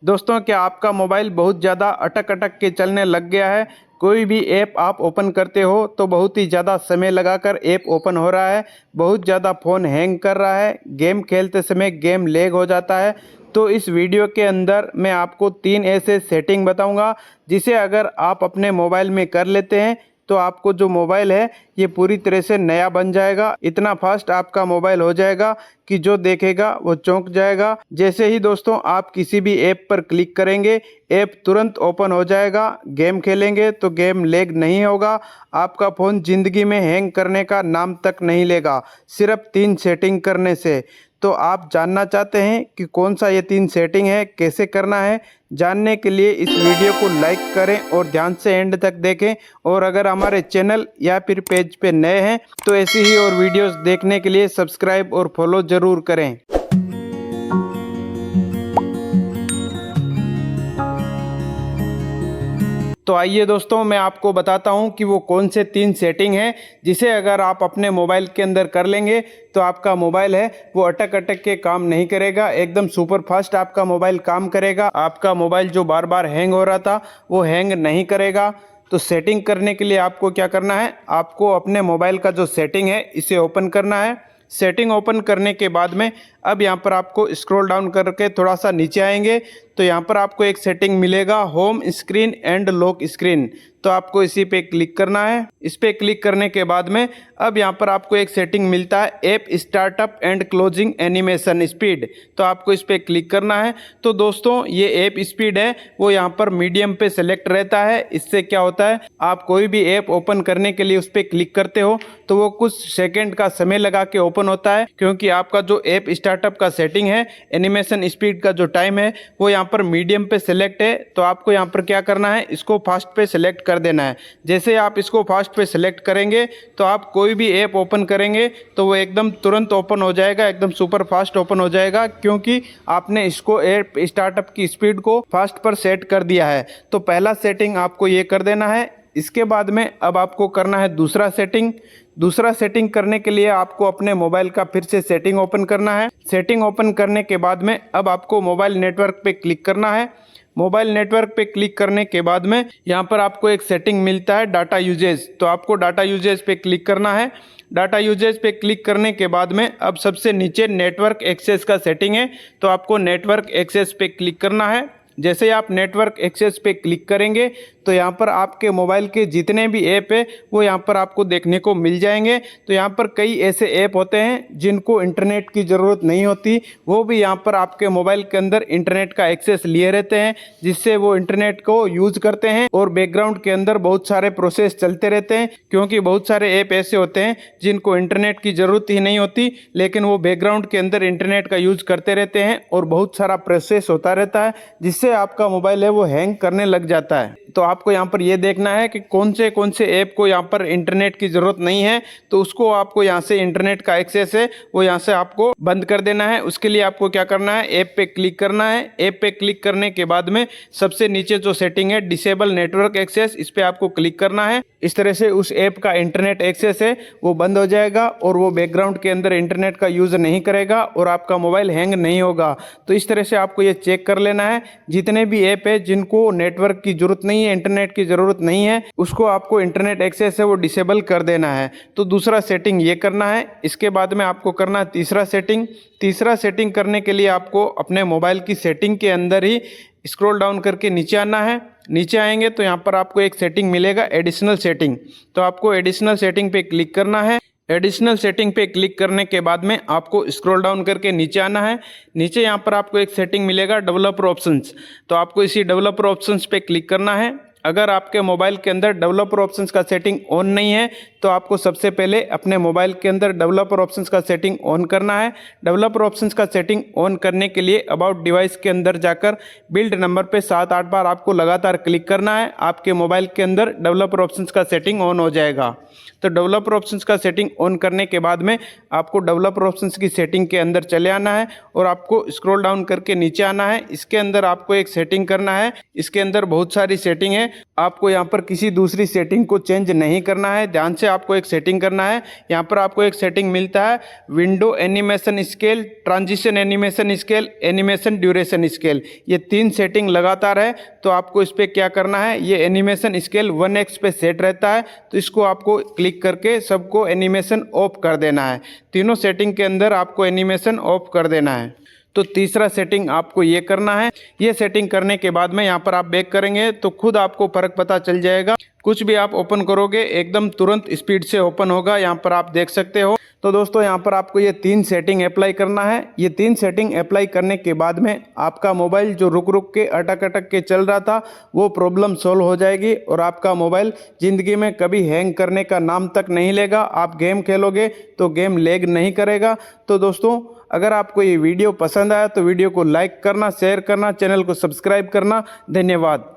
दोस्तों, क्या आपका मोबाइल बहुत ज़्यादा अटक अटक के चलने लग गया है? कोई भी ऐप आप ओपन करते हो तो बहुत ही ज़्यादा समय लगाकर ऐप ओपन हो रहा है, बहुत ज़्यादा फ़ोन हैंग कर रहा है, गेम खेलते समय गेम लैग हो जाता है। तो इस वीडियो के अंदर मैं आपको 3 ऐसे सेटिंग बताऊंगा जिसे अगर आप अपने मोबाइल में कर लेते हैं तो आपको जो मोबाइल है ये पूरी तरह से नया बन जाएगा। इतना फास्ट आपका मोबाइल हो जाएगा कि जो देखेगा वो चौंक जाएगा। जैसे ही दोस्तों आप किसी भी ऐप पर क्लिक करेंगे, ऐप तुरंत ओपन हो जाएगा। गेम खेलेंगे तो गेम लैग नहीं होगा। आपका फ़ोन ज़िंदगी में हैंग करने का नाम तक नहीं लेगा, सिर्फ 3 सेटिंग करने से। तो आप जानना चाहते हैं कि कौन सा ये 3 सेटिंग है, कैसे करना है? जानने के लिए इस वीडियो को लाइक करें और ध्यान से एंड तक देखें। और अगर हमारे चैनल या फिर पेज पे नए हैं तो ऐसी ही और वीडियोस देखने के लिए सब्सक्राइब और फॉलो ज़रूर करें। तो आइए दोस्तों, मैं आपको बताता हूं कि वो कौन से 3 सेटिंग हैं जिसे अगर आप अपने मोबाइल के अंदर कर लेंगे तो आपका मोबाइल है वो अटक अटक के काम नहीं करेगा, एकदम सुपर फास्ट आपका मोबाइल काम करेगा। आपका मोबाइल जो बार बार हैंग हो रहा था वो हैंग नहीं करेगा। तो सेटिंग करने के लिए आपको क्या करना है, आपको अपने मोबाइल का जो सेटिंग है इसे ओपन करना है। सेटिंग ओपन करने के बाद में अब यहाँ पर आपको स्क्रॉल डाउन करके थोड़ा सा नीचे आएंगे तो यहाँ पर आपको एक सेटिंग मिलेगा, home screen and lock screen. तो आपको इसी पे क्लिक करना है। इस पे क्लिक करने के बाद में अब यहाँ पर आपको एक सेटिंग मिलता है, app startup and closing animation speed. तो आपको इस पे क्लिक करना है। तो दोस्तों ये ऐप स्पीड है वो यहाँ पर मीडियम पे सेलेक्ट रहता है। इससे क्या होता है, आप कोई भी ऐप ओपन करने के लिए उस पर क्लिक करते हो तो वो कुछ सेकेंड का समय लगा के ओपन होता है, क्योंकि आपका जो ऐप स्टार्टअप का सेटिंग है, एनिमेशन स्पीड का जो टाइम है वो यहाँ पर मीडियम पे सेलेक्ट है। तो आपको यहाँ पर क्या करना है, इसको फास्ट पे सेलेक्ट कर देना है। जैसे आप इसको फास्ट पे सेलेक्ट करेंगे तो आप कोई भी ऐप ओपन करेंगे तो वो एकदम तुरंत ओपन हो जाएगा, एकदम सुपर फास्ट ओपन हो जाएगा, क्योंकि आपने इसको ऐप स्टार्टअप की स्पीड को फास्ट पर सेट कर दिया है। तो पहला सेटिंग आपको ये कर देना है। इसके बाद में अब आपको करना है दूसरा सेटिंग। दूसरा सेटिंग करने के लिए आपको अपने मोबाइल का फिर से सेटिंग ओपन करना है। सेटिंग ओपन करने के बाद में अब आपको मोबाइल नेटवर्क पे क्लिक करना है। मोबाइल नेटवर्क पे क्लिक करने के बाद में यहाँ पर आपको एक सेटिंग मिलता है, डाटा यूजेज। तो आपको डाटा यूजेज पे क्लिक करना है। डाटा यूजेज पे क्लिक करने के बाद में अब सबसे नीचे नेटवर्क एक्सेस का सेटिंग है, तो आपको नेटवर्क एक्सेस पे क्लिक करना है। जैसे ही आप नेटवर्क एक्सेस पे क्लिक करेंगे तो यहाँ पर आपके मोबाइल के जितने भी ऐप है वो यहाँ पर आपको देखने को मिल जाएंगे। तो यहाँ पर कई ऐसे ऐप होते हैं जिनको इंटरनेट की ज़रूरत नहीं होती, वो भी यहाँ पर आपके मोबाइल के अंदर इंटरनेट का एक्सेस लिए रहते हैं, जिससे वो इंटरनेट को यूज़ करते हैं और बैकग्राउंड के अंदर बहुत सारे प्रोसेस चलते रहते हैं। क्योंकि बहुत सारे ऐप ऐसे होते हैं जिनको इंटरनेट की ज़रूरत ही नहीं होती, लेकिन वो बैकग्राउंड के अंदर इंटरनेट का यूज़ करते रहते हैं और बहुत सारा प्रोसेस होता रहता है, जिससे आपका मोबाइल है वो हैंग करने लग जाता है। तो आपको यहाँ पर ये देखना है कि कौन से ऐप को यहाँ पर इंटरनेट की ज़रूरत नहीं है, तो उसको आपको यहाँ से इंटरनेट का एक्सेस है वो यहाँ से आपको बंद कर देना है। उसके लिए आपको क्या करना है, ऐप पे क्लिक करना है। ऐप पे क्लिक करने के बाद में सबसे नीचे जो सेटिंग है, डिसेबल नेटवर्क एक्सेस, इस पर आपको क्लिक करना है। इस तरह से उस ऐप का इंटरनेट एक्सेस है वो बंद हो जाएगा और वो बैकग्राउंड के अंदर इंटरनेट का यूज़ नहीं करेगा और आपका मोबाइल हैंग नहीं होगा। तो इस तरह से आपको ये चेक कर लेना है, जितने भी ऐप है जिनको नेटवर्क की ज़रूरत नहीं है, इंटरनेट की ज़रूरत नहीं है, उसको आपको इंटरनेट एक्सेस है वो डिसेबल कर देना है। तो दूसरा सेटिंग ये करना है। इसके बाद में आपको करना है तीसरा सेटिंग। तीसरा सेटिंग करने के लिए आपको अपने मोबाइल की सेटिंग के अंदर ही स्क्रॉल डाउन करके नीचे आना है। नीचे आएंगे तो यहाँ पर आपको एक सेटिंग मिलेगा, एडिशनल सेटिंग। तो आपको एडिशनल सेटिंग पे क्लिक करना है। एडिशनल सेटिंग पे क्लिक करने के बाद में आपको स्क्रॉल डाउन करके नीचे आना है। नीचे यहाँ पर आपको एक सेटिंग मिलेगा, डेवलपर ऑप्शंस। तो आपको इसी डेवलपर ऑप्शंस पे क्लिक करना है। अगर आपके मोबाइल के अंदर डेवलपर ऑप्शंस का सेटिंग ऑन नहीं है तो आपको सबसे पहले अपने मोबाइल के अंदर डेवलपर ऑप्शंस का सेटिंग ऑन करना है। डेवलपर ऑप्शंस का सेटिंग ऑन करने के लिए अबाउट डिवाइस के अंदर जाकर बिल्ड नंबर पे 7-8 बार आपको लगातार क्लिक करना है। आपके मोबाइल के अंदर डेवलपर ऑप्शंस का सेटिंग ऑन हो जाएगा। तो डेवलपर ऑप्शंस का सेटिंग ऑन करने के बाद में आपको डेवलपर ऑप्शंस की सेटिंग के अंदर चले आना है और आपको स्क्रॉल डाउन करके नीचे आना है। इसके अंदर आपको एक सेटिंग करना है। इसके अंदर बहुत सारी सेटिंग है, आपको यहाँ पर किसी दूसरी सेटिंग को चेंज नहीं करना है। ध्यान से आपको एक सेटिंग करना है। यहाँ पर आपको एक सेटिंग मिलता है window animation scale, transition animation scale, animation duration scale. ये 3 सेटिंग लगातार है। तो आपको इस पर क्या करना है, ये एनिमेशन स्केल 1x पे सेट रहता है, तो इसको आपको क्लिक करके सबको एनिमेशन ऑफ कर देना है। तीनों सेटिंग के अंदर आपको एनिमेशन ऑफ कर देना है। तो तीसरा सेटिंग आपको ये करना है। ये सेटिंग करने के बाद में यहाँ पर आप बैक करेंगे तो खुद आपको फ़र्क पता चल जाएगा। कुछ भी आप ओपन करोगे एकदम तुरंत स्पीड से ओपन होगा, यहाँ पर आप देख सकते हो। तो दोस्तों यहाँ पर आपको ये 3 सेटिंग अप्लाई करना है। ये 3 सेटिंग अप्लाई करने के बाद में आपका मोबाइल जो रुक रुक के अटक अटक के चल रहा था वो प्रॉब्लम सॉल्व हो जाएगी और आपका मोबाइल ज़िंदगी में कभी हैंग करने का नाम तक नहीं लेगा। आप गेम खेलोगे तो गेम लैग नहीं करेगा। तो दोस्तों अगर आपको ये वीडियो पसंद आया तो वीडियो को लाइक करना, शेयर करना, चैनल को सब्सक्राइब करना। धन्यवाद।